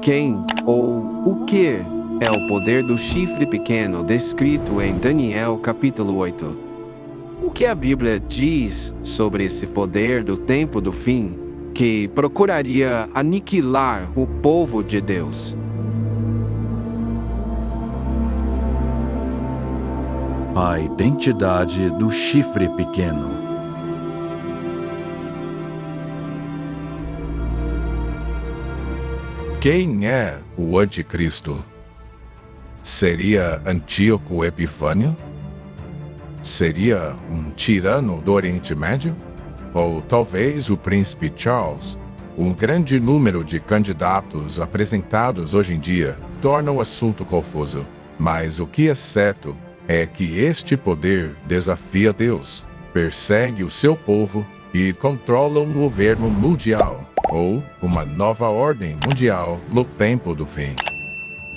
Quem ou o que é o poder do chifre pequeno descrito em Daniel capítulo 8? O que a Bíblia diz sobre esse poder do tempo do fim que procuraria aniquilar o povo de Deus? A identidade do chifre pequeno. Quem é o Anticristo? Seria Antíoco Epifânio? Seria um tirano do Oriente Médio? Ou talvez o príncipe Charles? Um grande número de candidatos apresentados hoje em dia torna o assunto confuso. Mas o que é certo é que este poder desafia Deus, persegue o seu povo e controla um governo mundial, ou uma nova ordem mundial no tempo do fim.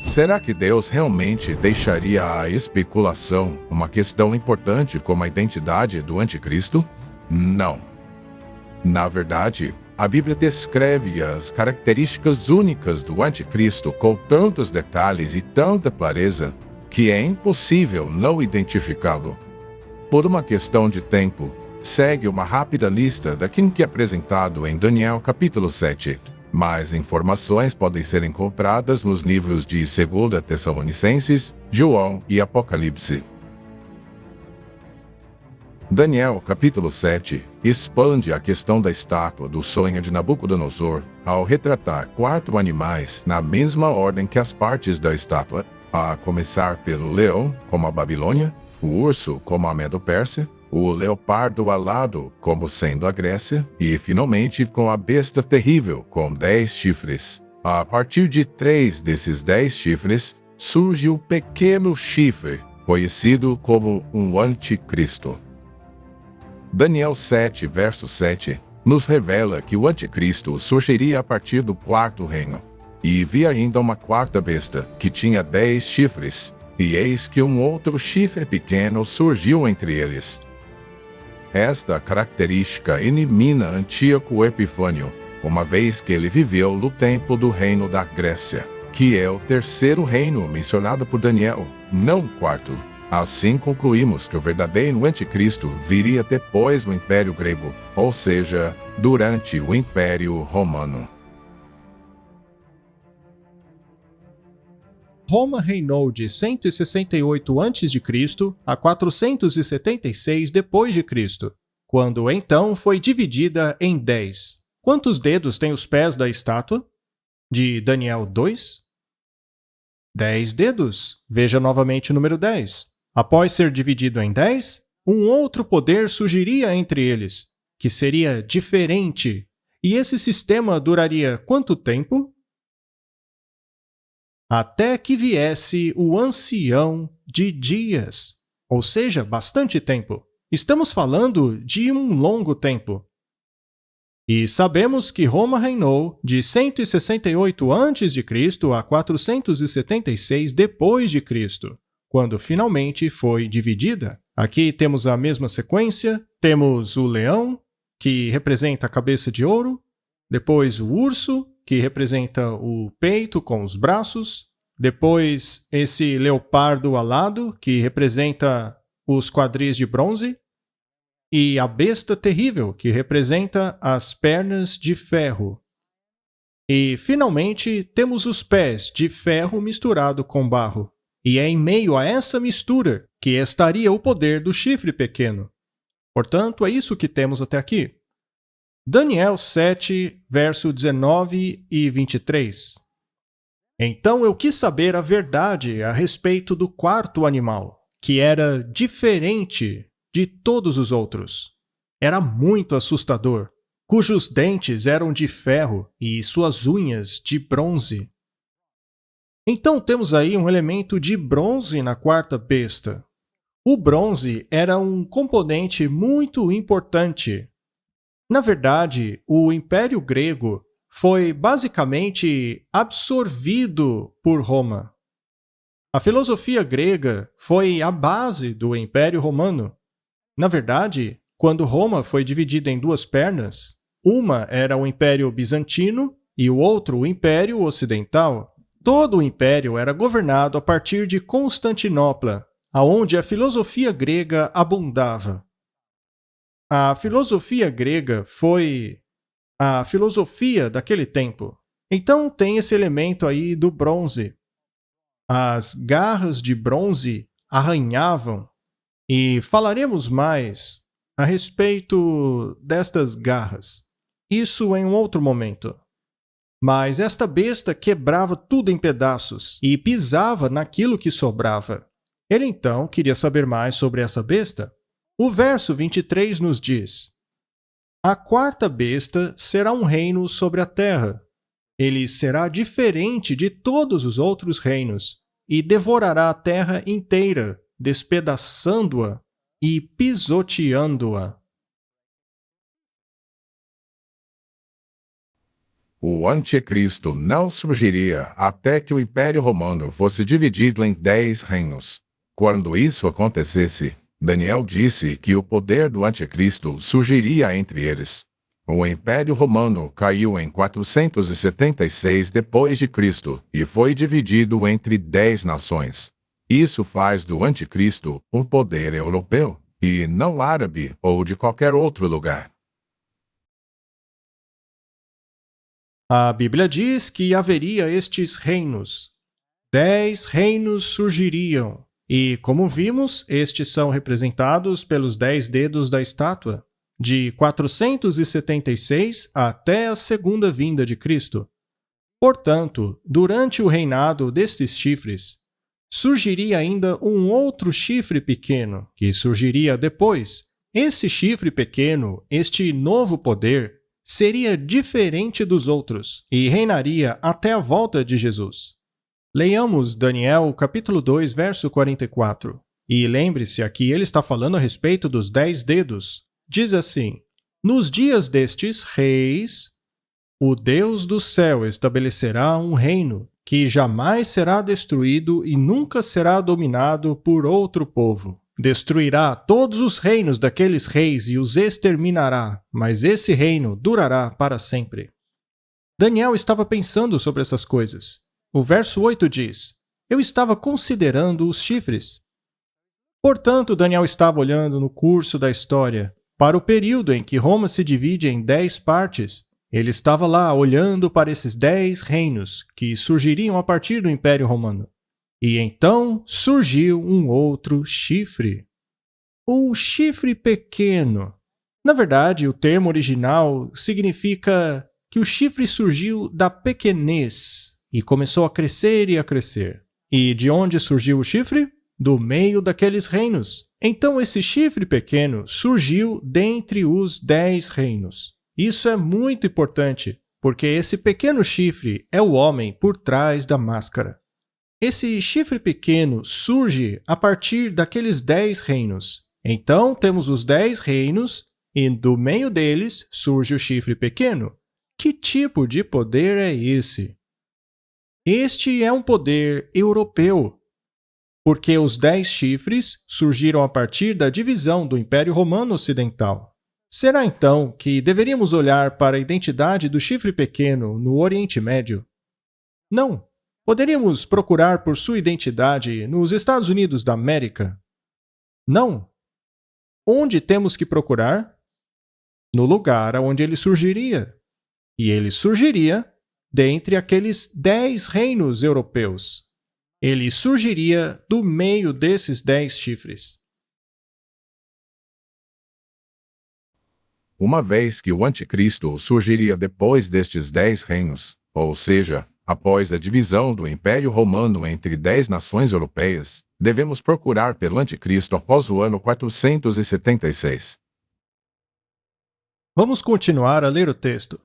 Será que Deus realmente deixaria a especulação uma questão importante como a identidade do Anticristo? Não. Na verdade, a Bíblia descreve as características únicas do Anticristo com tantos detalhes e tanta clareza que é impossível não identificá-lo. Por uma questão de tempo, segue uma rápida lista daquilo que é apresentado em Daniel capítulo 7. Mais informações podem ser encontradas nos livros de 2 Tessalonicenses, João e Apocalipse. Daniel capítulo 7 expande a questão da estátua do sonho de Nabucodonosor ao retratar 4 animais na mesma ordem que as partes da estátua, a começar pelo leão, como a Babilônia, o urso, como a Medo-Pérsia, o leopardo alado, como sendo a Grécia, e finalmente com a besta terrível, com 10 chifres. A partir de 3 desses 10 chifres, surge o pequeno chifre, conhecido como um anticristo. Daniel 7, verso 7, nos revela que o anticristo surgiria a partir do 4º reino. E vi ainda uma 4ª besta, que tinha 10 chifres, e eis que um outro chifre pequeno surgiu entre eles. Esta característica elimina Antíoco Epifânio, uma vez que ele viveu no tempo do reino da Grécia, que é o 3º reino mencionado por Daniel, não o 4º. Assim concluímos que o verdadeiro anticristo viria depois do Império Grego, ou seja, durante o Império Romano. Roma reinou de 168 a.C. a 476 d.C., quando então foi dividida em 10. Quantos dedos têm os pés da estátua? De Daniel 2? 10 dedos. Veja novamente o número 10. Após ser dividido em 10, um outro poder surgiria entre eles, que seria diferente. E esse sistema duraria quanto tempo? Até que viesse o ancião de dias, ou seja, bastante tempo. Estamos falando de um longo tempo. E sabemos que Roma reinou de 168 a.C. a 476 d.C., quando finalmente foi dividida. Aqui temos a mesma sequência, temos o leão, que representa a cabeça de ouro, depois o urso, que representa o peito com os braços, depois esse leopardo alado, que representa os quadris de bronze, e a besta terrível, que representa as pernas de ferro. E, finalmente, temos os pés de ferro misturado com barro. E é em meio a essa mistura que estaria o poder do chifre pequeno. Portanto, é isso que temos até aqui. Daniel 7, verso 19 e 23. Então eu quis saber a verdade a respeito do 4º animal, que era diferente de todos os outros. Era muito assustador, cujos dentes eram de ferro e suas unhas de bronze. Então temos aí um elemento de bronze na 4ª besta. O bronze era um componente muito importante. Na verdade, o Império Grego foi basicamente absorvido por Roma. A filosofia grega foi a base do Império Romano. Na verdade, quando Roma foi dividida em 2 pernas, uma era o Império Bizantino e o outro o Império Ocidental. Todo o império era governado a partir de Constantinopla, aonde a filosofia grega abundava. A filosofia grega foi a filosofia daquele tempo. Então tem esse elemento aí do bronze. As garras de bronze arranhavam, e falaremos mais a respeito destas garras. Isso em um outro momento. Mas esta besta quebrava tudo em pedaços e pisava naquilo que sobrava. Ele então queria saber mais sobre essa besta. O verso 23 nos diz: a quarta besta será um reino sobre a terra. Ele será diferente de todos os outros reinos e devorará a terra inteira, despedaçando-a e pisoteando-a. O anticristo não surgiria até que o Império Romano fosse dividido em 10 reinos. Quando isso acontecesse, Daniel disse que o poder do anticristo surgiria entre eles. O Império Romano caiu em 476 d.C. e foi dividido entre 10 nações. Isso faz do anticristo um poder europeu, e não árabe ou de qualquer outro lugar. A Bíblia diz que haveria estes reinos. 10 reinos surgiriam, e, como vimos, estes são representados pelos 10 dedos da estátua, de 476 até a segunda vinda de Cristo. Portanto, durante o reinado destes chifres, surgiria ainda um outro chifre pequeno, que surgiria depois. Esse chifre pequeno, este novo poder, seria diferente dos outros e reinaria até a volta de Jesus. Leiamos Daniel, capítulo 2, verso 44. E lembre-se, aqui ele está falando a respeito dos 10 dedos. Diz assim: nos dias destes reis, o Deus do céu estabelecerá um reino que jamais será destruído e nunca será dominado por outro povo. Destruirá todos os reinos daqueles reis e os exterminará, mas esse reino durará para sempre. Daniel estava pensando sobre essas coisas. O verso 8 diz: eu estava considerando os chifres. Portanto, Daniel estava olhando no curso da história, para o período em que Roma se divide em 10 partes. Ele estava lá olhando para esses 10 reinos que surgiriam a partir do Império Romano. E então surgiu um outro chifre. Um chifre pequeno. Na verdade, o termo original significa que o chifre surgiu da pequenez e começou a crescer e a crescer. E de onde surgiu o chifre? Do meio daqueles reinos. Então esse chifre pequeno surgiu dentre os 10 reinos. Isso é muito importante, porque esse pequeno chifre é o homem por trás da máscara. Esse chifre pequeno surge a partir daqueles 10 reinos. Então temos os 10 reinos e do meio deles surge o chifre pequeno. Que tipo de poder é esse? Este é um poder europeu, porque os 10 chifres surgiram a partir da divisão do Império Romano Ocidental. Será então que deveríamos olhar para a identidade do chifre pequeno no Oriente Médio? Não. Poderíamos procurar por sua identidade nos Estados Unidos da América? Não. Onde temos que procurar? No lugar onde ele surgiria. E ele surgiria dentre aqueles 10 reinos europeus. Ele surgiria do meio desses 10 chifres. Uma vez que o anticristo surgiria depois destes 10 reinos, ou seja, após a divisão do Império Romano entre 10 nações europeias, devemos procurar pelo anticristo após o ano 476. Vamos continuar a ler o texto.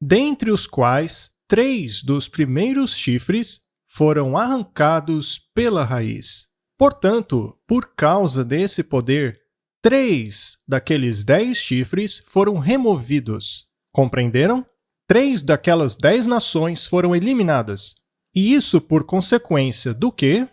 Dentre os quais 3 dos primeiros chifres foram arrancados pela raiz. Portanto, por causa desse poder, 3 daqueles 10 chifres foram removidos. Compreenderam? 3 daquelas 10 nações foram eliminadas. E isso por consequência do quê?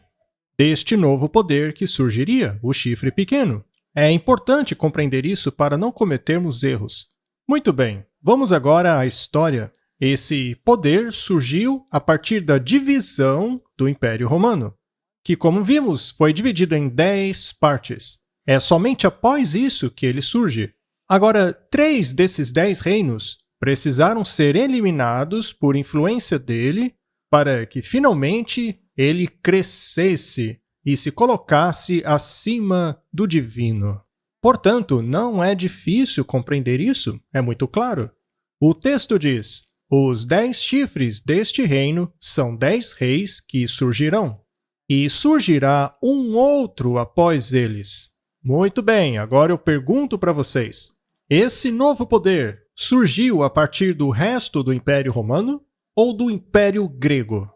Deste novo poder que surgiria, o chifre pequeno. É importante compreender isso para não cometermos erros. Muito bem, vamos agora à história. Esse poder surgiu a partir da divisão do Império Romano, que, como vimos, foi dividido em 10 partes. É somente após isso que ele surge. Agora, 3 desses 10 reinos precisaram ser eliminados por influência dele para que, finalmente, ele crescesse e se colocasse acima do divino. Portanto, não é difícil compreender isso, é muito claro. O texto diz: os 10 chifres deste reino são 10 reis que surgirão, e surgirá um outro após eles. Muito bem, agora eu pergunto para vocês: esse novo poder surgiu a partir do resto do Império Romano ou do Império Grego?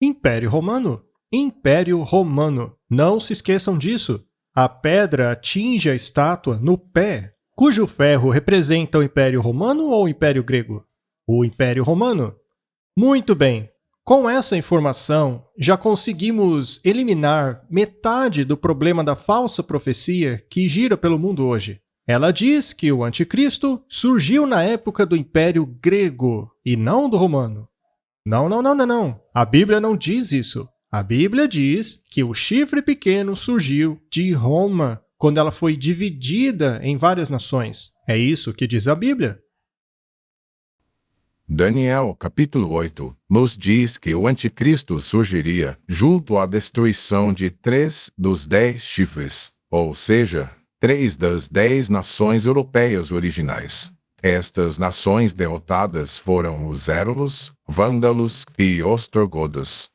Império Romano. Império Romano. Não se esqueçam disso. A pedra atinge a estátua no pé, cujo ferro representa o Império Romano ou o Império Grego? O Império Romano. Muito bem. Com essa informação, já conseguimos eliminar metade do problema da falsa profecia que gira pelo mundo hoje. Ela diz que o Anticristo surgiu na época do Império Grego e não do Romano. Não. A Bíblia não diz isso. A Bíblia diz que o chifre pequeno surgiu de Roma, quando ela foi dividida em várias nações. É isso que diz a Bíblia. Daniel, capítulo 8, nos diz que o anticristo surgiria junto à destruição de 3 dos 10 chifres, ou seja, 3 das 10 nações europeias originais. Estas nações derrotadas foram os Érulos, Vândalos e Ostrogodos.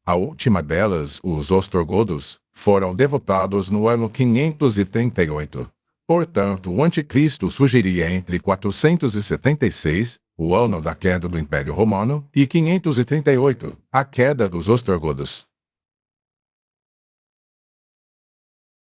A última delas, os Ostrogodos, foram derrotados no ano 538. Portanto, o anticristo surgiria entre 476, o ano da queda do Império Romano, e 538, a queda dos Ostrogodos.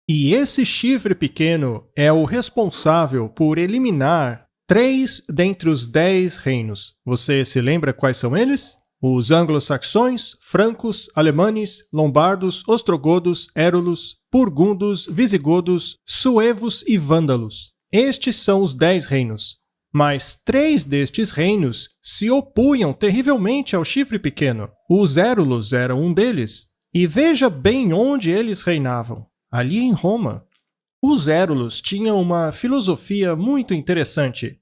E esse chifre pequeno é o responsável por eliminar 3 dentre os 10 reinos. Você se lembra quais são eles? Os anglo-saxões, francos, alemães, lombardos, ostrogodos, érulos, burgundos, visigodos, suevos e vândalos. Estes são os 10 reinos. Mas 3 destes reinos se opunham terrivelmente ao chifre pequeno. Os érulos eram um deles. E veja bem onde eles reinavam. Ali em Roma. Os érulos tinham uma filosofia muito interessante.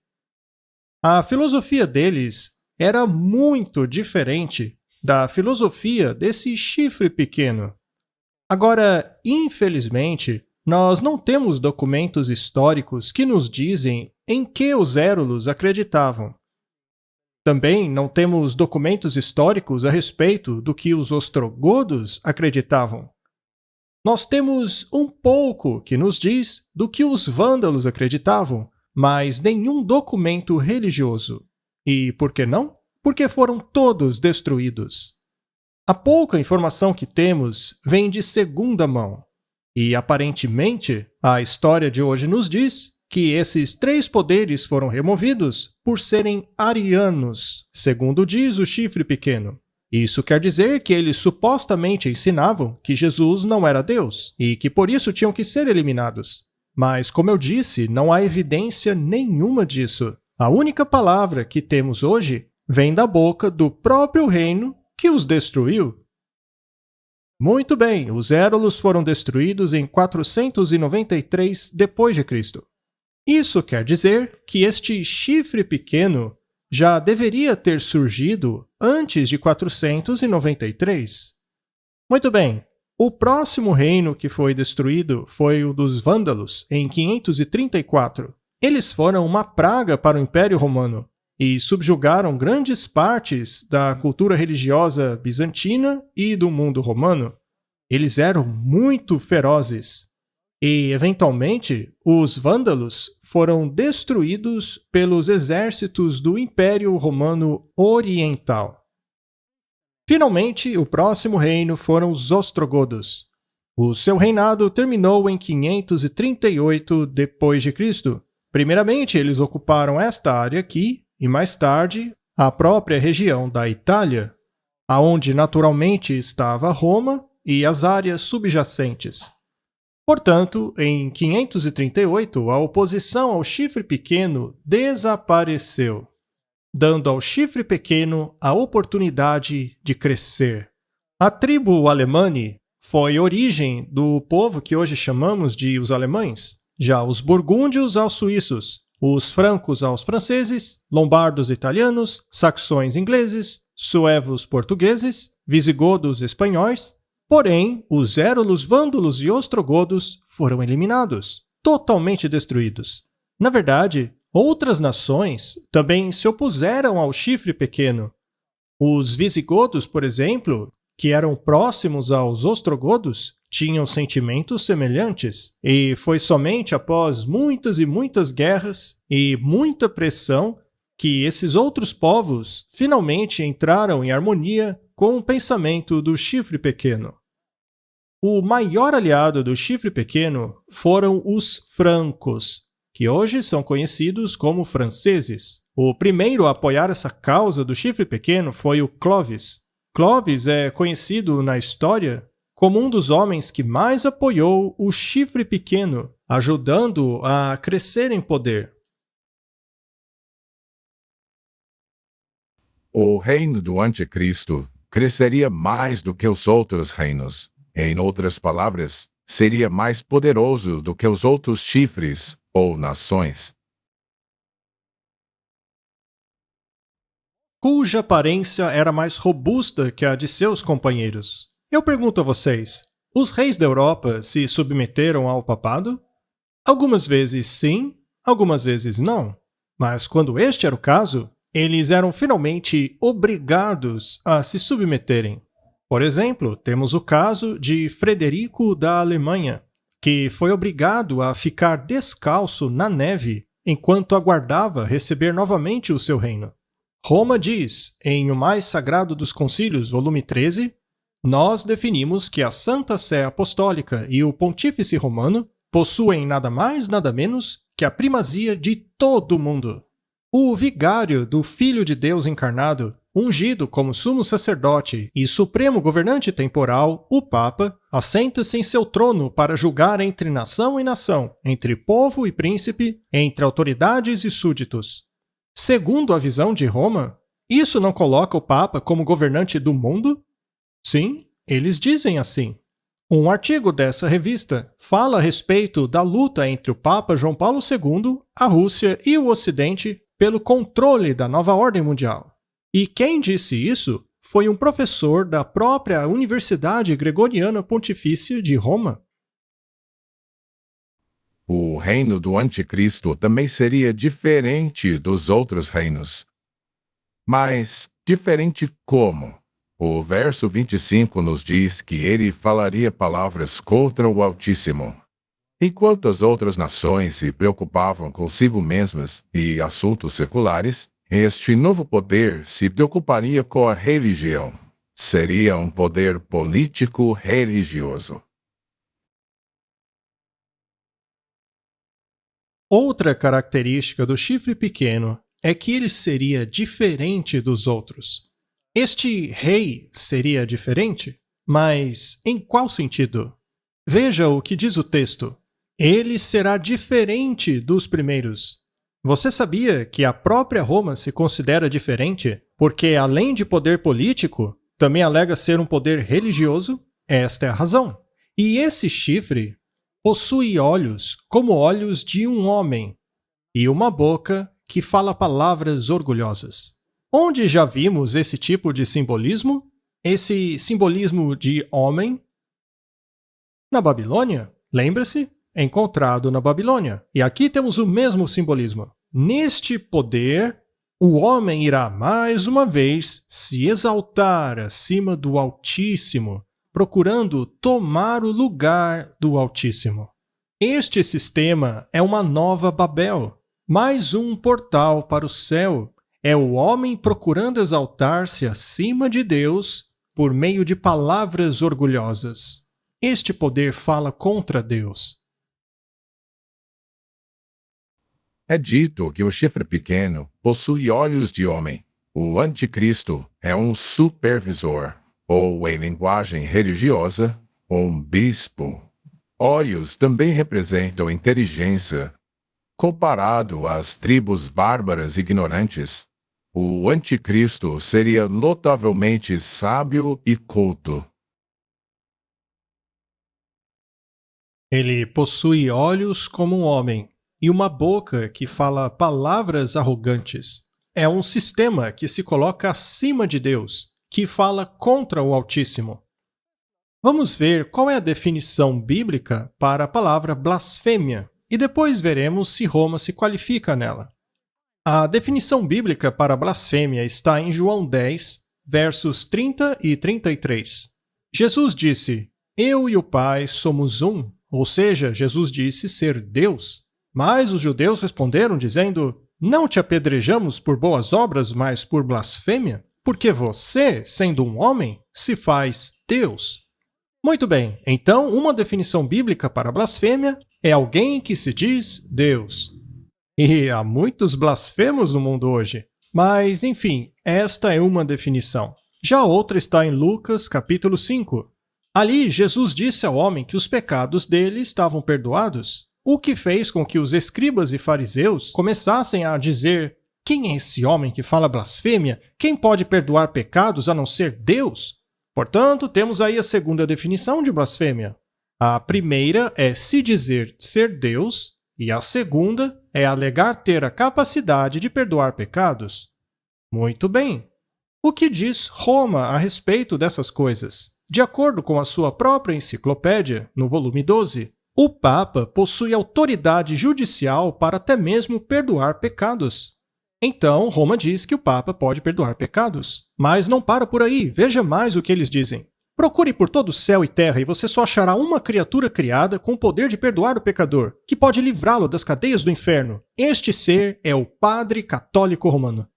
A filosofia deles era muito diferente da filosofia desse chifre pequeno. Agora, infelizmente, nós não temos documentos históricos que nos dizem em que os érulos acreditavam. Também não temos documentos históricos a respeito do que os ostrogodos acreditavam. Nós temos um pouco que nos diz do que os vândalos acreditavam, mas nenhum documento religioso. E por que não? Porque foram todos destruídos. A pouca informação que temos vem de segunda mão. E, aparentemente, a história de hoje nos diz que esses 3 poderes foram removidos por serem arianos, segundo diz o chifre pequeno. Isso quer dizer que eles supostamente ensinavam que Jesus não era Deus e que por isso tinham que ser eliminados. Mas, como eu disse, não há evidência nenhuma disso. A única palavra que temos hoje vem da boca do próprio reino que os destruiu. Muito bem, os érulos foram destruídos em 493 d.C. Isso quer dizer que este chifre pequeno já deveria ter surgido antes de 493. Muito bem, o próximo reino que foi destruído foi o dos Vândalos, em 534. Eles foram uma praga para o Império Romano e subjugaram grandes partes da cultura religiosa bizantina e do mundo romano. Eles eram muito ferozes. E, eventualmente, os vândalos foram destruídos pelos exércitos do Império Romano Oriental. Finalmente, o próximo reino foram os ostrogodos. O seu reinado terminou em 538 d.C. Primeiramente, eles ocuparam esta área aqui, e mais tarde, a própria região da Itália, aonde naturalmente estava Roma e as áreas subjacentes. Portanto, em 538, a oposição ao chifre pequeno desapareceu. dando ao chifre pequeno a oportunidade de crescer. A tribo Alemanni foi origem do povo que hoje chamamos de os alemães, já os burgúndios aos suíços, os francos aos franceses, lombardos italianos, saxões ingleses, suevos portugueses, visigodos espanhóis. Porém, os érulos, vândalos e ostrogodos foram eliminados, totalmente destruídos. Na verdade, outras nações também se opuseram ao chifre pequeno. Os visigodos, por exemplo, que eram próximos aos ostrogodos, tinham sentimentos semelhantes, e foi somente após muitas e muitas guerras e muita pressão que esses outros povos finalmente entraram em harmonia com o pensamento do chifre pequeno. O maior aliado do chifre pequeno foram os francos, que hoje são conhecidos como franceses. O primeiro a apoiar essa causa do chifre pequeno foi o Clovis. Clovis é conhecido na história como um dos homens que mais apoiou o chifre pequeno, ajudando a crescer em poder. O reino do Anticristo cresceria mais do que os outros reinos. Em outras palavras, seria mais poderoso do que os outros chifres ou nações. Cuja aparência era mais robusta que a de seus companheiros. Eu pergunto a vocês, os reis da Europa se submeteram ao papado? Algumas vezes sim, algumas vezes não. Mas quando este era o caso, eles eram finalmente obrigados a se submeterem. Por exemplo, temos o caso de Frederico da Alemanha, que foi obrigado a ficar descalço na neve enquanto aguardava receber novamente o seu reino. Roma diz, em O Mais Sagrado dos Concílios, volume 13, nós definimos que a Santa Sé Apostólica e o Pontífice Romano possuem nada mais nada menos que a primazia de todo o mundo. O vigário do Filho de Deus encarnado, ungido como sumo sacerdote e supremo governante temporal, o Papa, assenta-se em seu trono para julgar entre nação e nação, entre povo e príncipe, entre autoridades e súditos. Segundo a visão de Roma, isso não coloca o Papa como governante do mundo? Sim, eles dizem assim. Um artigo dessa revista fala a respeito da luta entre o Papa João Paulo II, a Rússia e o Ocidente pelo controle da nova ordem mundial. E quem disse isso foi um professor da própria Universidade Gregoriana Pontifícia de Roma. O reino do Anticristo também seria diferente dos outros reinos. Mas diferente como? O verso 25 nos diz que ele falaria palavras contra o Altíssimo. Enquanto as outras nações se preocupavam consigo mesmas e assuntos seculares, este novo poder se preocuparia com a religião. Seria um poder político religioso. Outra característica do chifre pequeno é que ele seria diferente dos outros. Este rei seria diferente? Mas em qual sentido? Veja o que diz o texto. Ele será diferente dos primeiros. Você sabia que a própria Roma se considera diferente porque, além de poder político, também alega ser um poder religioso? Esta é a razão. E esse chifre possui olhos como olhos de um homem e uma boca que fala palavras orgulhosas. Onde já vimos esse tipo de simbolismo? Esse simbolismo de homem? Na Babilônia, lembra-se? Encontrado na Babilônia. E aqui temos o mesmo simbolismo. Neste poder, o homem irá mais uma vez se exaltar acima do Altíssimo, procurando tomar o lugar do Altíssimo. Este sistema é uma nova Babel, mais um portal para o céu. É o homem procurando exaltar-se acima de Deus por meio de palavras orgulhosas. Este poder fala contra Deus. É dito que o chifre pequeno possui olhos de homem. O anticristo é um supervisor, ou em linguagem religiosa, um bispo. Olhos também representam inteligência. Comparado às tribos bárbaras ignorantes, O anticristo seria notavelmente sábio e culto. Ele possui olhos como um homem e uma boca que fala palavras arrogantes. É um sistema que se coloca acima de Deus, que fala contra o Altíssimo. Vamos ver qual é a definição bíblica para a palavra blasfêmia e depois veremos se Roma se qualifica nela. A definição bíblica para blasfêmia está em João 10, versos 30 e 33. Jesus disse: "Eu e o Pai somos um", ou seja, Jesus disse ser Deus. Mas os judeus responderam dizendo: "Não te apedrejamos por boas obras, mas por blasfêmia, porque você, sendo um homem, se faz Deus." Muito bem, então uma definição bíblica para blasfêmia é alguém que se diz Deus. E há muitos blasfemos no mundo hoje. Mas, enfim, esta é uma definição. Já outra está em Lucas, capítulo 5. Ali, Jesus disse ao homem que os pecados dele estavam perdoados, o que fez com que os escribas e fariseus começassem a dizer: "Quem é esse homem que fala blasfêmia? Quem pode perdoar pecados a não ser Deus?" Portanto, temos aí a segunda definição de blasfêmia. A primeira é se dizer ser Deus, e a segunda é alegar ter a capacidade de perdoar pecados. Muito bem. O que diz Roma a respeito dessas coisas? De acordo com a sua própria enciclopédia, no volume 12, o Papa possui autoridade judicial para até mesmo perdoar pecados. Então, Roma diz que o Papa pode perdoar pecados. Mas não para por aí, veja mais o que eles dizem. Procure por todo o céu e terra e você só achará uma criatura criada com o poder de perdoar o pecador, que pode livrá-lo das cadeias do inferno. Este ser é o Padre Católico Romano.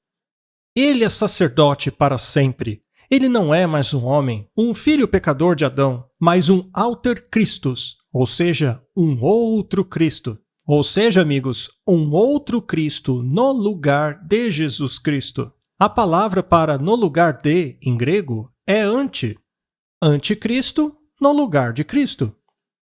Ele é sacerdote para sempre. Ele não é mais um homem, um filho pecador de Adão, mas um alter Christus, ou seja, um outro Cristo. Ou seja, amigos, um outro Cristo no lugar de Jesus Cristo. A palavra para no lugar de, em grego, é anti. Anticristo no lugar de Cristo.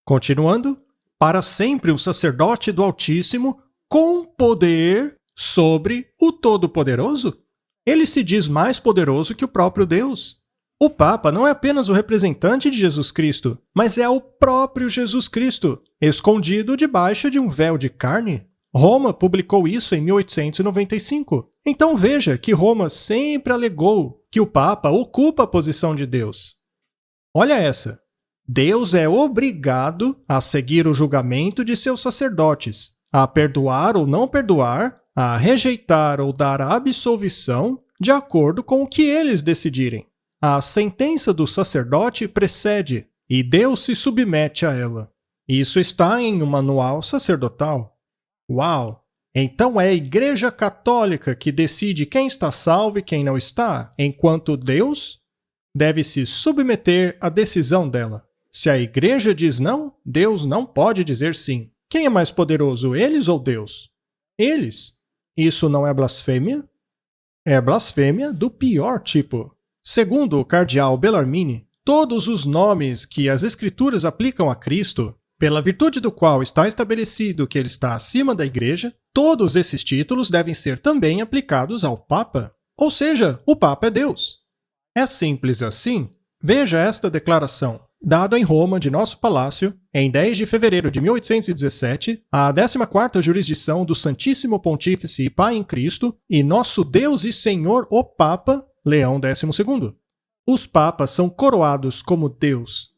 Continuando, para sempre um sacerdote do Altíssimo com poder sobre o Todo-Poderoso. Ele se diz mais poderoso que o próprio Deus. O Papa não é apenas o representante de Jesus Cristo, mas é o próprio Jesus Cristo, escondido debaixo de um véu de carne. Roma publicou isso em 1895. Então veja que Roma sempre alegou que o Papa ocupa a posição de Deus. Olha essa. Deus é obrigado a seguir o julgamento de seus sacerdotes, a perdoar ou não perdoar, a rejeitar ou dar a absolvição de acordo com o que eles decidirem. A sentença do sacerdote precede, e Deus se submete a ela. Isso está em um manual sacerdotal. Uau! Então é a Igreja Católica que decide quem está salvo e quem não está, enquanto Deus deve se submeter à decisão dela. Se a Igreja diz não, Deus não pode dizer sim. Quem é mais poderoso, eles ou Deus? Eles. Isso não é blasfêmia? É blasfêmia do pior tipo. Segundo o cardeal Bellarmine, todos os nomes que as Escrituras aplicam a Cristo, pela virtude do qual está estabelecido que ele está acima da Igreja, todos esses títulos devem ser também aplicados ao Papa. Ou seja, o Papa é Deus. É simples assim? Veja esta declaração, dada em Roma de nosso palácio, em 10 de fevereiro de 1817, a 14ª jurisdição do Santíssimo Pontífice e Pai em Cristo, e nosso Deus e Senhor o Papa, Leão XII. Os papas são coroados como Deus.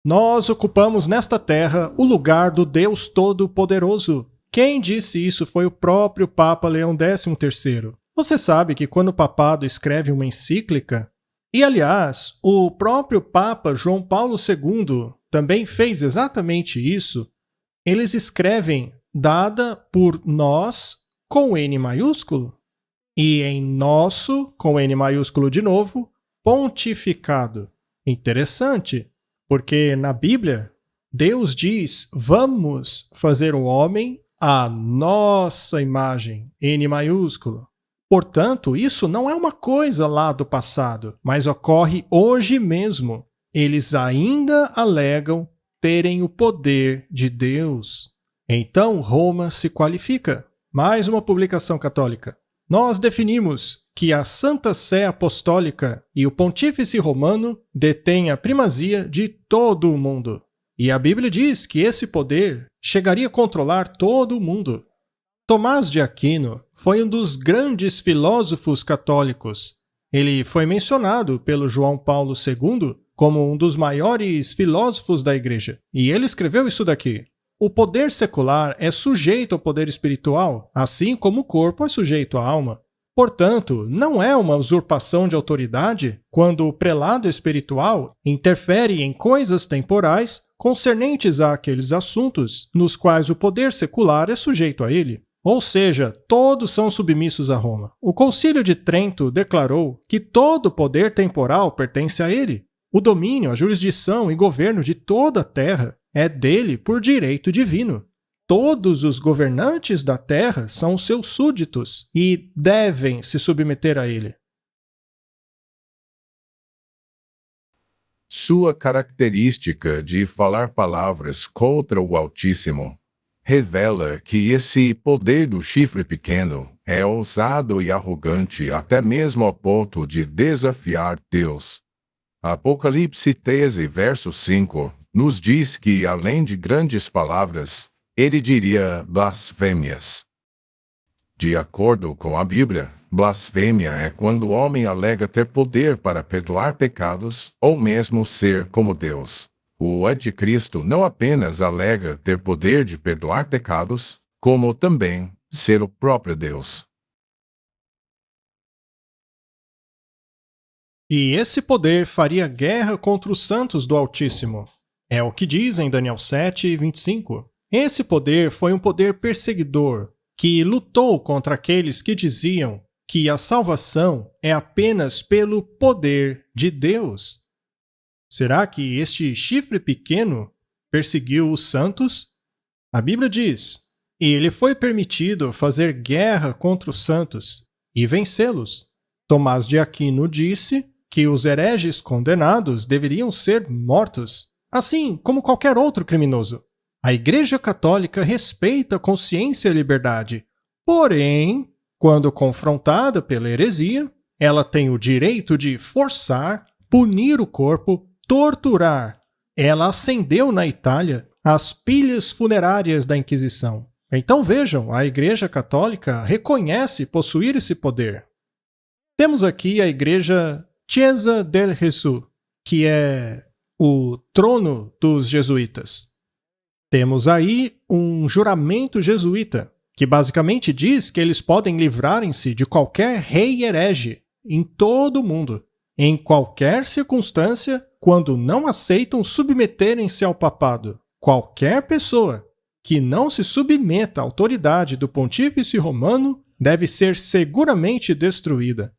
Nós ocupamos nesta terra o lugar do Deus Todo-Poderoso. Quem disse isso foi o próprio Papa Leão XIII. Você sabe que quando o papado escreve uma encíclica, e aliás, o próprio Papa João Paulo II também fez exatamente isso, eles escrevem dada por nós com N maiúsculo. E em nosso, com N maiúsculo de novo, pontificado. Interessante, porque na Bíblia, Deus diz, vamos fazer o homem à nossa imagem, N maiúsculo. Portanto, isso não é uma coisa lá do passado, mas ocorre hoje mesmo. Eles ainda alegam terem o poder de Deus. Então, Roma se qualifica. Mais uma publicação católica. nós definimos que a Santa Sé Apostólica e o Pontífice Romano detêm a primazia de todo o mundo. E a Bíblia diz que esse poder chegaria a controlar todo o mundo. Tomás de Aquino foi um dos grandes filósofos católicos. Ele foi mencionado pelo João Paulo II como um dos maiores filósofos da Igreja. E ele escreveu isso daqui: o poder secular é sujeito ao poder espiritual, assim como o corpo é sujeito à alma. Portanto, não é uma usurpação de autoridade quando o prelado espiritual interfere em coisas temporais concernentes àqueles assuntos nos quais o poder secular é sujeito a ele. Ou seja, todos são submissos a Roma. O Concílio de Trento declarou que todo poder temporal pertence a ele. O domínio, a jurisdição e governo de toda a terra é dele por direito divino. Todos os governantes da terra são seus súditos e devem se submeter a ele. Sua característica de falar palavras contra o Altíssimo revela que esse poder do chifre pequeno é ousado e arrogante até mesmo ao ponto de desafiar Deus. Apocalipse 13, verso 5, nos diz que, além de grandes palavras, ele diria blasfêmias. De acordo com a Bíblia, blasfêmia é quando o homem alega ter poder para perdoar pecados ou mesmo ser como Deus. O anticristo não apenas alega ter poder de perdoar pecados, como também ser o próprio Deus. E esse poder faria guerra contra os santos do Altíssimo. É o que diz em Daniel 7, 25. Esse poder foi um poder perseguidor, que lutou contra aqueles que diziam que a salvação é apenas pelo poder de Deus. Será que este chifre pequeno perseguiu os santos? A Bíblia diz: e ele foi permitido fazer guerra contra os santos e vencê-los. Tomás de Aquino disse que os hereges condenados deveriam ser mortos, assim como qualquer outro criminoso. A Igreja Católica respeita a consciência e a liberdade, porém, quando confrontada pela heresia, ela tem o direito de forçar, punir o corpo, torturar. Ela acendeu na Itália as pilhas funerárias da Inquisição. Então vejam, a Igreja Católica reconhece possuir esse poder. Temos aqui a Igreja Chiesa del Gesù, que é o trono dos jesuítas. Temos aí um juramento jesuíta, que basicamente diz que eles podem livrarem-se de qualquer rei herege em todo o mundo, em qualquer circunstância, quando não aceitam submeterem-se ao papado. Qualquer pessoa que não se submeta à autoridade do Pontífice Romano deve ser seguramente destruída.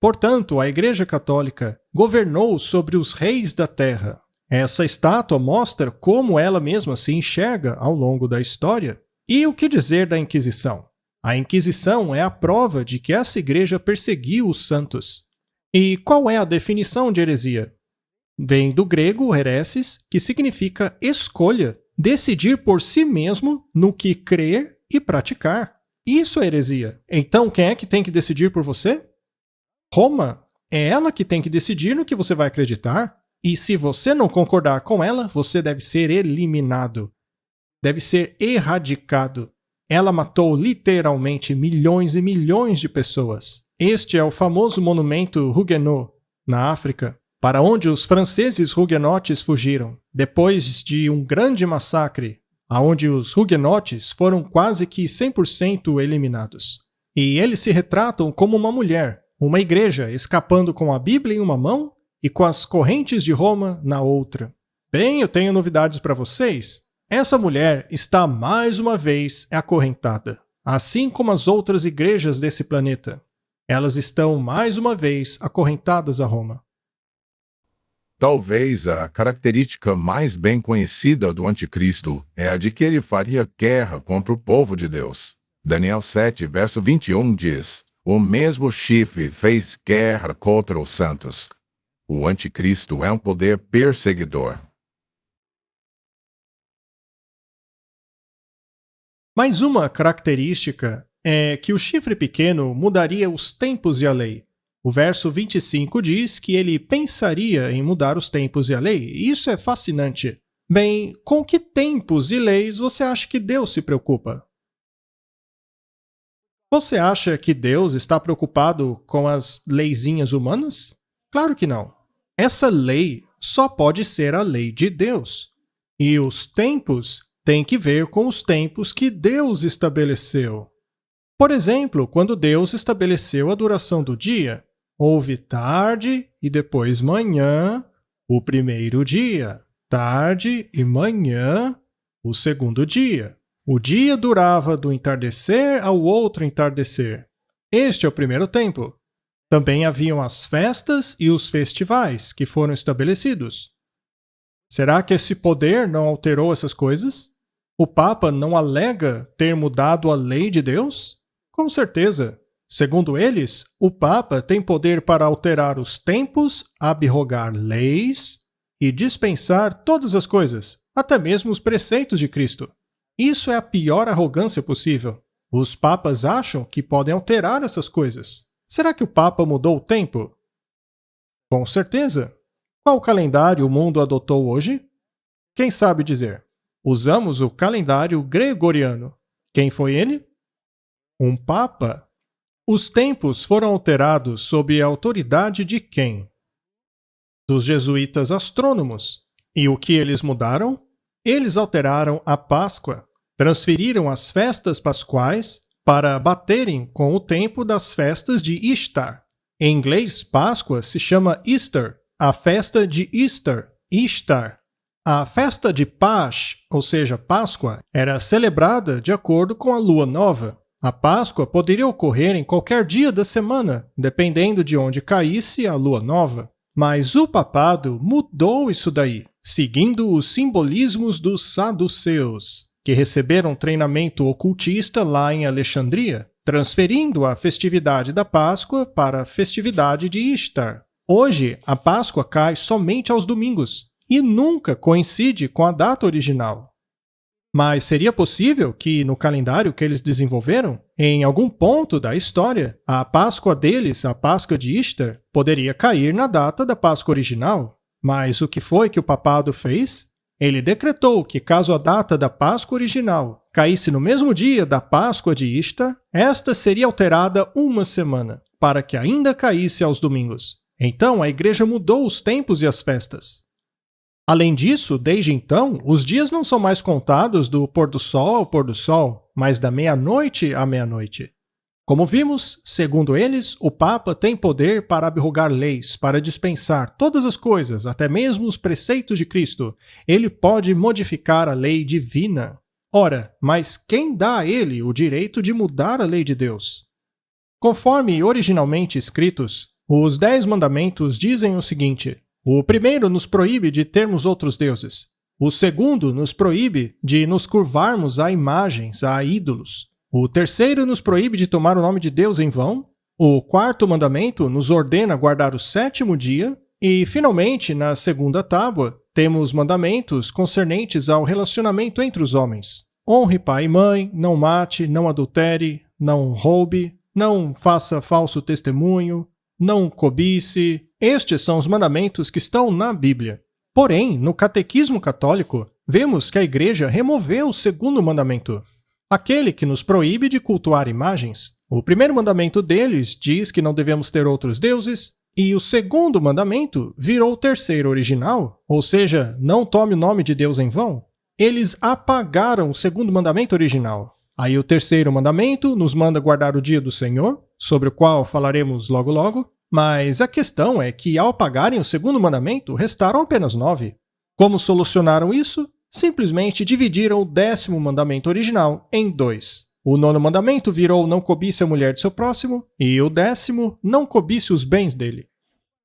Portanto, a Igreja Católica governou sobre os reis da terra. Essa estátua mostra como ela mesma se enxerga ao longo da história. E o que dizer da Inquisição? A Inquisição é a prova de que essa igreja perseguiu os santos. E qual é a definição de heresia? Vem do grego heresis, que significa escolha, decidir por si mesmo no que crer e praticar. Isso é heresia. Então, quem é que tem que decidir por você? Roma. É ela que tem que decidir no que você vai acreditar. E se você não concordar com ela, você deve ser eliminado. Deve ser erradicado. Ela matou literalmente milhões e milhões de pessoas. Este é o famoso monumento Huguenot, na África, para onde os franceses huguenotes fugiram, depois de um grande massacre, onde os huguenotes foram quase que 100% eliminados. E eles se retratam como uma mulher, uma igreja escapando com a Bíblia em uma mão e com as correntes de Roma na outra. Bem, eu tenho novidades para vocês. Essa mulher está mais uma vez acorrentada, assim como as outras igrejas desse planeta. Elas estão mais uma vez acorrentadas a Roma. Talvez a característica mais bem conhecida do anticristo é a de que ele faria guerra contra o povo de Deus. Daniel 7, verso 21 diz: o mesmo chifre fez guerra contra os santos. O anticristo é um poder perseguidor. Mais uma característica é que o chifre pequeno mudaria os tempos e a lei. O verso 25 diz que ele pensaria em mudar os tempos e a lei, e isso é fascinante. Bem, com que tempos e leis você acha que Deus se preocupa? Você acha que Deus está preocupado com as leizinhas humanas? Claro que não. Essa lei só pode ser a lei de Deus. E os tempos têm que ver com os tempos que Deus estabeleceu. Por exemplo, quando Deus estabeleceu a duração do dia, houve tarde e depois manhã, o primeiro dia, tarde e manhã, o segundo dia. O dia durava do entardecer ao outro entardecer. Este é o primeiro tempo. Também haviam as festas e os festivais que foram estabelecidos. Será que esse poder não alterou essas coisas? O Papa não alega ter mudado a lei de Deus? Com certeza. Segundo eles, o Papa tem poder para alterar os tempos, abrogar leis e dispensar todas as coisas, até mesmo os preceitos de Cristo. Isso é a pior arrogância possível. Os papas acham que podem alterar essas coisas. Será que o Papa mudou o tempo? Com certeza. Qual calendário o mundo adotou hoje? Quem sabe dizer? Usamos o calendário gregoriano. Quem foi ele? Um Papa. Os tempos foram alterados sob a autoridade de quem? Dos jesuítas astrônomos. E o que eles mudaram? Eles alteraram a Páscoa, transferiram as festas pascuais para baterem com o tempo das festas de Ishtar. Em inglês, Páscoa se chama Easter, a festa de Easter, Ishtar. A festa de Pasch, ou seja, Páscoa, era celebrada de acordo com a lua nova. A Páscoa poderia ocorrer em qualquer dia da semana, dependendo de onde caísse a lua nova. Mas o papado mudou isso daí, seguindo os simbolismos dos saduceus, que receberam treinamento ocultista lá em Alexandria, transferindo a festividade da Páscoa para a festividade de Ishtar. Hoje, a Páscoa cai somente aos domingos e nunca coincide com a data original. Mas seria possível que, no calendário que eles desenvolveram, em algum ponto da história, a Páscoa deles, a Páscoa de Ishtar, poderia cair na data da Páscoa original. Mas o que foi que o papado fez? Ele decretou que, caso a data da Páscoa original caísse no mesmo dia da Páscoa de Ishtar, esta seria alterada uma semana, para que ainda caísse aos domingos. Então, a igreja mudou os tempos e as festas. Além disso, desde então, os dias não são mais contados do pôr do sol ao pôr do sol, mas da meia-noite à meia-noite. Como vimos, segundo eles, o Papa tem poder para abrogar leis, para dispensar todas as coisas, até mesmo os preceitos de Cristo. Ele pode modificar a lei divina. Ora, mas quem dá a ele o direito de mudar a lei de Deus? Conforme originalmente escritos, os 10 mandamentos dizem o seguinte: o primeiro nos proíbe de termos outros deuses. O segundo nos proíbe de nos curvarmos a imagens, a ídolos. O terceiro nos proíbe de tomar o nome de Deus em vão. O quarto mandamento nos ordena guardar o sétimo dia. E, finalmente, na segunda tábua, temos mandamentos concernentes ao relacionamento entre os homens. Honre pai e mãe, não mate, não adultere, não roube, não faça falso testemunho, não cobice. Estes são os mandamentos que estão na Bíblia. Porém, no Catequismo Católico, vemos que a Igreja removeu o segundo mandamento, aquele que nos proíbe de cultuar imagens. O primeiro mandamento deles diz que não devemos ter outros deuses, e o segundo mandamento virou o terceiro original, ou seja, não tome o nome de Deus em vão. Eles apagaram o segundo mandamento original. Aí o terceiro mandamento nos manda guardar o dia do Senhor, sobre o qual falaremos logo logo. Mas a questão é que, ao apagarem o segundo mandamento, restaram apenas 9. Como solucionaram isso? Simplesmente dividiram o 10º mandamento original em 2. O 9º mandamento virou não cobice a mulher de seu próximo, e o 10º, não cobice os bens dele.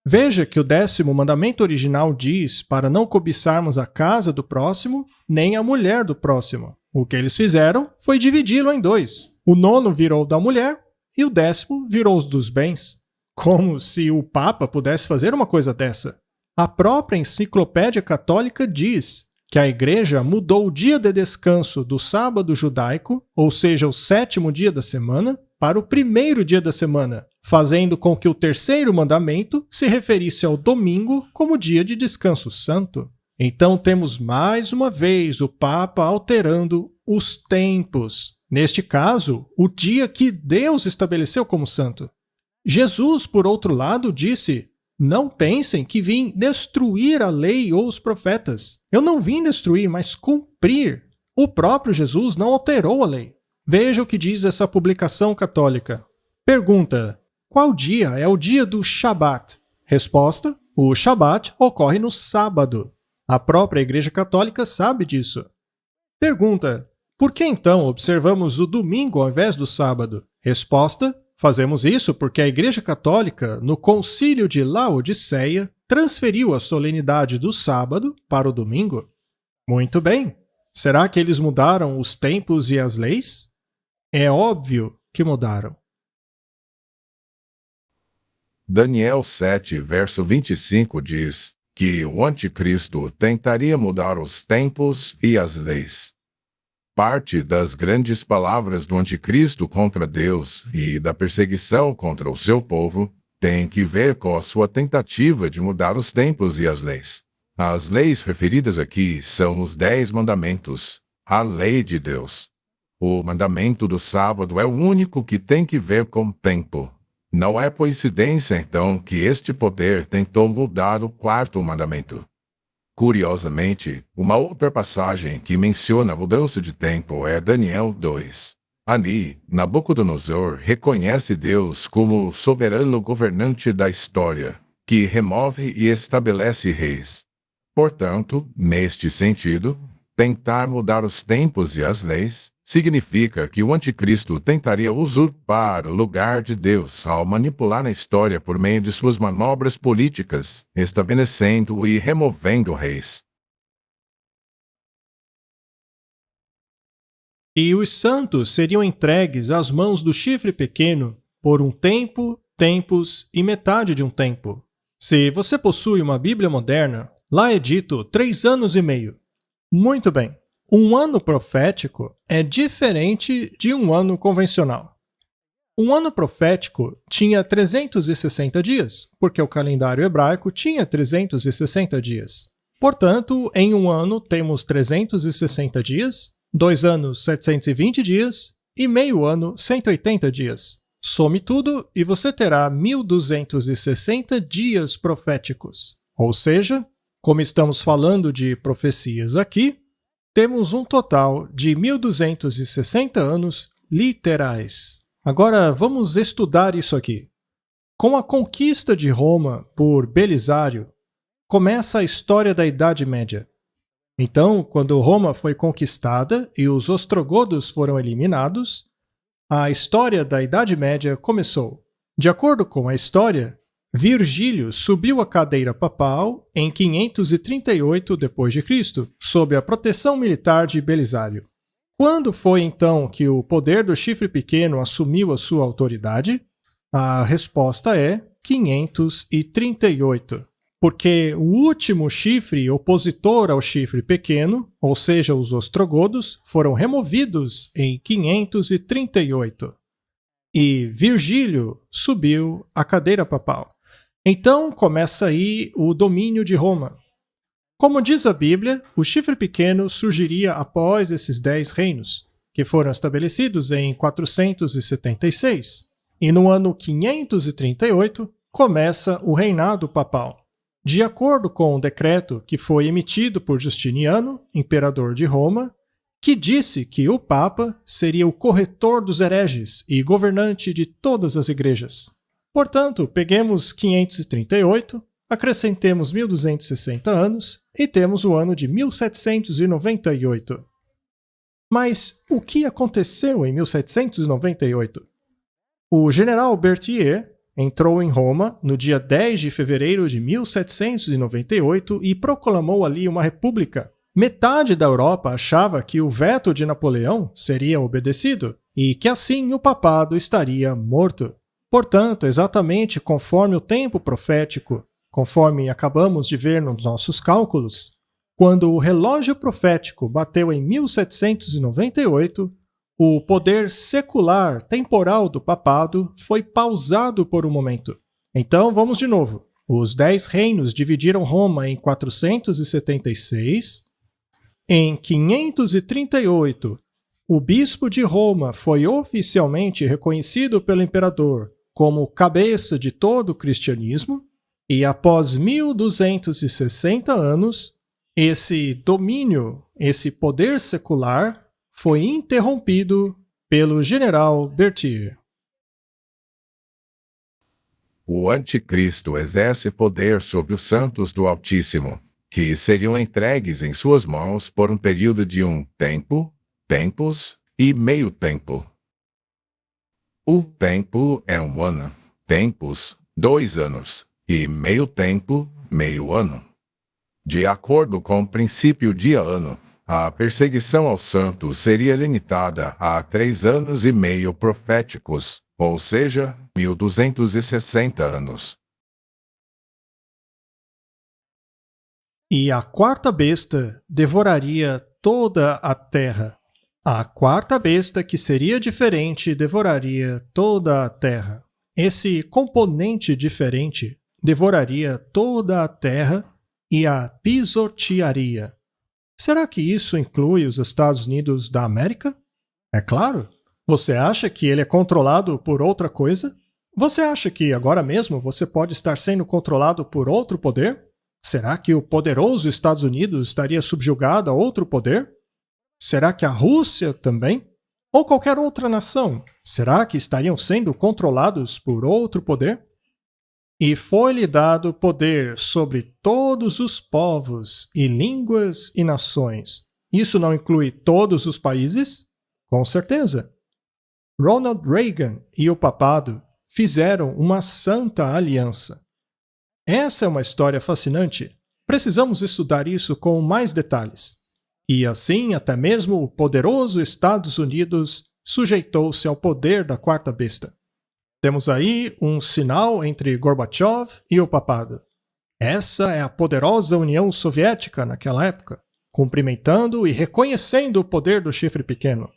Veja que o 10º mandamento original diz para não cobiçarmos a casa do próximo, nem a mulher do próximo. O que eles fizeram foi dividi-lo em 2. O 9º virou da mulher, e o 10º virou os dos bens. Como se o Papa pudesse fazer uma coisa dessa. A própria enciclopédia católica diz que a igreja mudou o dia de descanso do sábado judaico, ou seja, o 7º dia da semana, para o 1º dia da semana, fazendo com que o 3º mandamento se referisse ao domingo como dia de descanso santo. Então temos mais uma vez o Papa alterando os tempos. Neste caso, o dia que Deus estabeleceu como santo. Jesus, por outro lado, disse: não pensem que vim destruir a lei ou os profetas. Eu não vim destruir, mas cumprir. O próprio Jesus não alterou a lei. Veja o que diz essa publicação católica. Pergunta: qual dia é o dia do Shabat? Resposta: o Shabat ocorre no sábado. A própria Igreja Católica sabe disso. Pergunta: por que então observamos o domingo ao invés do sábado? Resposta: fazemos isso porque a Igreja Católica, no Concílio de Laodiceia, transferiu a solenidade do sábado para o domingo. Muito bem. Será que eles mudaram os tempos e as leis? É óbvio que mudaram. Daniel 7, verso 25 diz que o anticristo tentaria mudar os tempos e as leis. Parte das grandes palavras do anticristo contra Deus e da perseguição contra o seu povo tem que ver com a sua tentativa de mudar os tempos e as leis. As leis referidas aqui são os 10 mandamentos, a lei de Deus. O mandamento do sábado é o único que tem que ver com tempo. Não é coincidência, então, que este poder tentou mudar o 4º mandamento. Curiosamente, uma outra passagem que menciona a mudança de tempo é Daniel 2. Ali, Nabucodonosor reconhece Deus como o soberano governante da história, que remove e estabelece reis. Portanto, neste sentido, tentar mudar os tempos e as leis significa que o anticristo tentaria usurpar o lugar de Deus ao manipular a história por meio de suas manobras políticas, estabelecendo e removendo reis. E os santos seriam entregues às mãos do chifre pequeno por um tempo, tempos e metade de um tempo. Se você possui uma Bíblia moderna, lá é dito 3 anos e meio. Muito bem. Um ano profético é diferente de um ano convencional. Um ano profético tinha 360 dias, porque o calendário hebraico tinha 360 dias. Portanto, em um ano temos 360 dias, 2 anos 720 dias e meio ano 180 dias. Some tudo e você terá 1260 dias proféticos. Ou seja, como estamos falando de profecias aqui, temos um total de 1260 anos literais. Agora vamos estudar isso aqui. Com a conquista de Roma por Belisário, começa a história da Idade Média. Então, quando Roma foi conquistada e os ostrogodos foram eliminados, a história da Idade Média começou. De acordo com a história, Virgílio subiu a cadeira papal em 538 d.C., sob a proteção militar de Belisário. Quando foi então que o poder do chifre pequeno assumiu a sua autoridade? A resposta é 538, porque o último chifre opositor ao chifre pequeno, ou seja, os ostrogodos, foram removidos em 538. E Virgílio subiu a cadeira papal. Então começa aí o domínio de Roma. Como diz a Bíblia, o chifre pequeno surgiria após esses 10 reinos, que foram estabelecidos em 476. E no ano 538 começa o reinado papal. De acordo com um decreto que foi emitido por Justiniano, imperador de Roma, que disse que o Papa seria o corretor dos hereges e governante de todas as igrejas. Portanto, peguemos 538, acrescentemos 1260 anos e temos o ano de 1798. Mas o que aconteceu em 1798? O general Berthier entrou em Roma no dia 10 de fevereiro de 1798 e proclamou ali uma república. Metade da Europa achava que o veto de Napoleão seria obedecido e que assim o papado estaria morto. Portanto, exatamente conforme o tempo profético, conforme acabamos de ver nos nossos cálculos, Quando o relógio profético bateu em 1798, o poder secular temporal do papado foi pausado por um momento. Então, vamos de novo. Os 10 reinos dividiram Roma em 476. Em 538, o bispo de Roma foi oficialmente reconhecido pelo imperador como cabeça de todo o cristianismo, e após 1260 anos, esse domínio, esse poder secular, foi interrompido pelo general Berthier. O anticristo exerce poder sobre os santos do Altíssimo, que seriam entregues em suas mãos por um período de tempo, tempos e meio tempo. O tempo é um ano, tempos, 2 anos, e meio tempo, meio ano. De acordo com o princípio dia-ano, a perseguição aos santos seria limitada a 3 anos e meio proféticos, ou seja, 1260 anos. E a quarta besta devoraria toda a terra. A quarta besta, que seria diferente, devoraria toda a terra. Esse componente diferente devoraria toda a terra e a pisotearia. Será que isso inclui os Estados Unidos da América? É claro. Você acha que ele é controlado por outra coisa? Você acha que agora mesmo você pode estar sendo controlado por outro poder? Será que o poderoso Estados Unidos estaria subjugado a outro poder? Será que a Rússia também? Ou qualquer outra nação? Será que estariam sendo controlados por outro poder? E foi-lhe dado poder sobre todos os povos e línguas e nações. Isso não inclui todos os países? Com certeza. Ronald Reagan e o papado fizeram uma santa aliança. Essa é uma história fascinante. Precisamos estudar isso com mais detalhes. E assim, até mesmo o poderoso Estados Unidos sujeitou-se ao poder da quarta besta. Temos aí um sinal entre Gorbachev e o papado. Essa é a poderosa União Soviética naquela época, cumprimentando e reconhecendo o poder do chifre pequeno.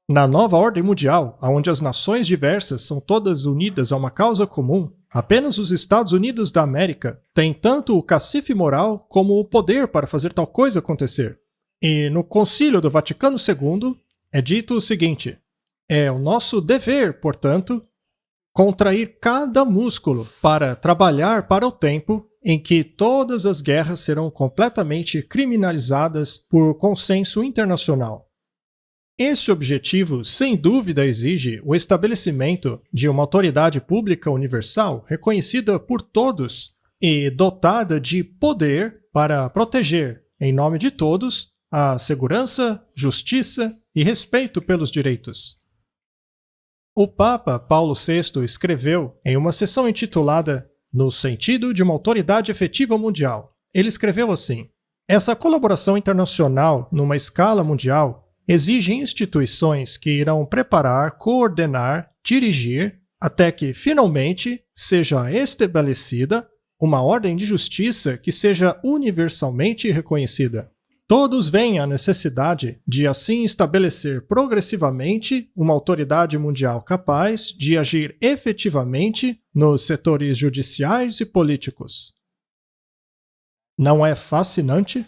Na nova ordem mundial, onde as nações diversas são todas unidas a uma causa comum, apenas os Estados Unidos da América têm tanto o cacife moral como o poder para fazer tal coisa acontecer. E no Concílio do Vaticano II é dito o seguinte: é o nosso dever, portanto, contrair cada músculo para trabalhar para o tempo em que todas as guerras serão completamente criminalizadas por consenso internacional. Este objetivo, sem dúvida, exige o estabelecimento de uma autoridade pública universal reconhecida por todos e dotada de poder para proteger, em nome de todos, a segurança, justiça e respeito pelos direitos. O Papa Paulo VI escreveu em uma sessão intitulada No sentido de uma autoridade efetiva mundial. Ele escreveu assim: essa colaboração internacional numa escala mundial exige instituições que irão preparar, coordenar, dirigir, até que finalmente seja estabelecida uma ordem de justiça que seja universalmente reconhecida. Todos veem a necessidade de assim estabelecer progressivamente uma autoridade mundial capaz de agir efetivamente nos setores judiciais e políticos. Não é fascinante?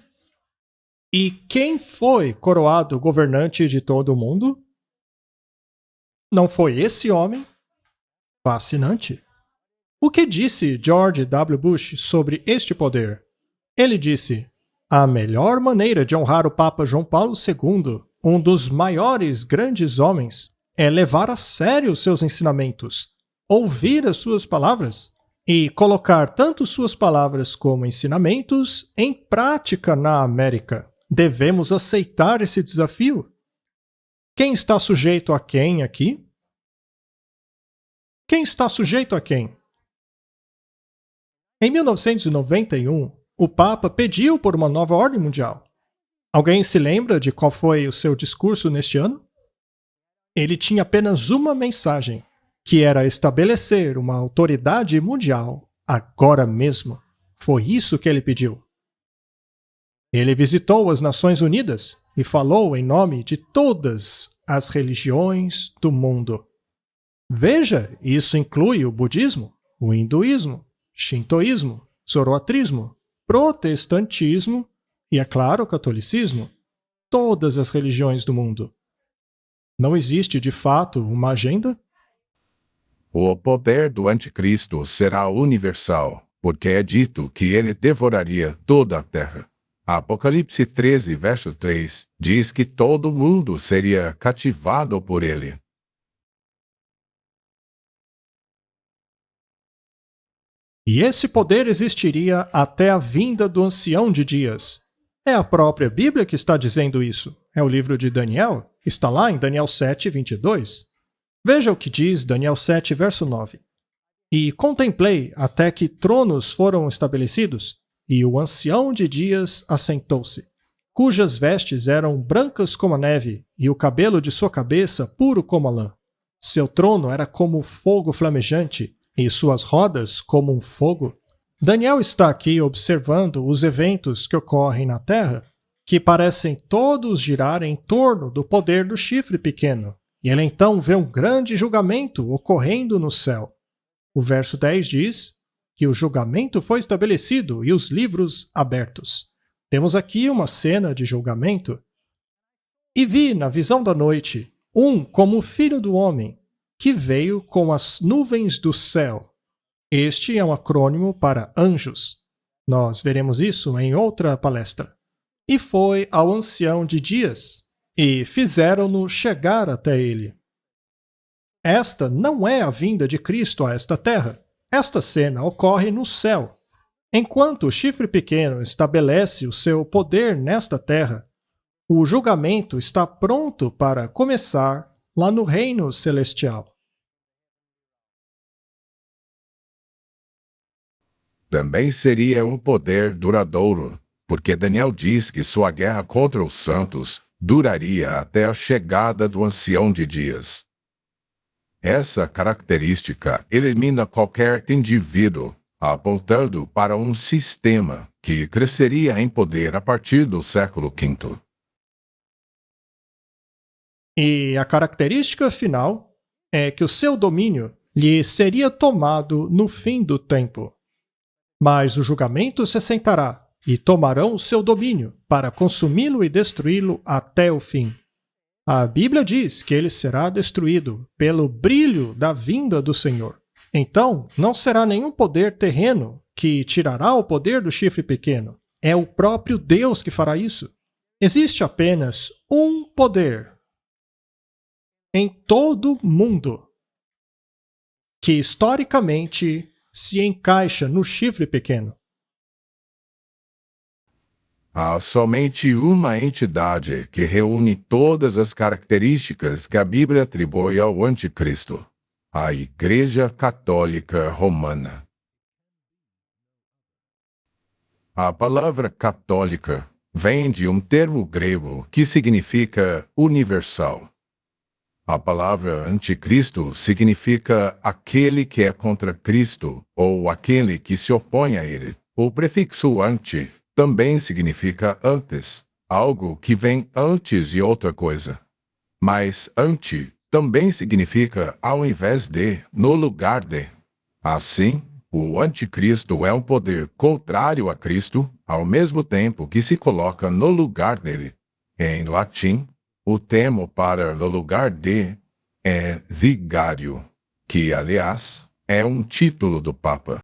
E quem foi coroado governante de todo o mundo? Não foi esse homem? Fascinante. O que disse George W. Bush sobre este poder? Ele disse: a melhor maneira de honrar o Papa João Paulo II, um dos maiores grandes homens, é levar a sério os seus ensinamentos, ouvir as suas palavras e colocar tanto suas palavras como ensinamentos em prática na América. Devemos aceitar esse desafio. Quem está sujeito a quem aqui? Quem está sujeito a quem? Em 1991, o Papa pediu por uma nova ordem mundial. Alguém se lembra de qual foi o seu discurso neste ano? Ele tinha apenas uma mensagem, que era estabelecer uma autoridade mundial agora mesmo. Foi isso que ele pediu. Ele visitou as Nações Unidas e falou em nome de todas as religiões do mundo. Veja, isso inclui o budismo, o hinduísmo, shintoísmo, zoroatrismo, protestantismo e, é claro, o catolicismo. Todas as religiões do mundo. Não existe, de fato, uma agenda? O poder do anticristo será universal, porque é dito que ele devoraria toda a terra. Apocalipse 13, verso 3, diz que todo mundo seria cativado por ele. E esse poder existiria até a vinda do Ancião de Dias. É a própria Bíblia que está dizendo isso. É o livro de Daniel. Está lá em Daniel 7, 22. Veja o que diz Daniel 7, verso 9. E contemplei até que tronos foram estabelecidos, e o Ancião de Dias assentou-se, cujas vestes eram brancas como a neve, e o cabelo de sua cabeça puro como a lã. Seu trono era como fogo flamejante, e suas rodas como um fogo. Daniel está aqui observando os eventos que ocorrem na Terra, que parecem todos girar em torno do poder do chifre pequeno, e ele então vê um grande julgamento ocorrendo no céu. O verso 10 diz que o julgamento foi estabelecido e os livros abertos. Temos aqui uma cena de julgamento. E vi na visão da noite como o filho do homem, que veio com as nuvens do céu. Este é um acrônimo para anjos. Nós veremos isso em outra palestra. E foi ao Ancião de Dias, e fizeram-no chegar até ele. Esta não é a vinda de Cristo a esta terra. Esta cena ocorre no céu. Enquanto o chifre pequeno estabelece o seu poder nesta terra, o julgamento está pronto para começar lá no reino celestial. Também seria um poder duradouro, porque Daniel diz que sua guerra contra os santos duraria até a chegada do Ancião de Dias. Essa característica elimina qualquer indivíduo, apontando para um sistema que cresceria em poder a partir do século V. E a característica final é que o seu domínio lhe seria tomado no fim do tempo. Mas o julgamento se assentará, e tomarão o seu domínio, para consumi-lo e destruí-lo até o fim. A Bíblia diz que ele será destruído pelo brilho da vinda do Senhor. Então, não será nenhum poder terreno que tirará o poder do chifre pequeno. É o próprio Deus que fará isso. Existe apenas um poder em todo o mundo que historicamente se encaixa no chifre pequeno. Há somente uma entidade que reúne todas as características que a Bíblia atribui ao Anticristo: a Igreja Católica Romana. A palavra católica vem de um termo grego que significa universal. A palavra anticristo significa aquele que é contra Cristo ou aquele que se opõe a ele. O prefixo anti também significa antes, algo que vem antes de outra coisa. Mas anti também significa ao invés de, no lugar de. Assim, o anticristo é um poder contrário a Cristo, ao mesmo tempo que se coloca no lugar dele. Em latim, o termo para no lugar de é vigário, que, aliás, é um título do Papa.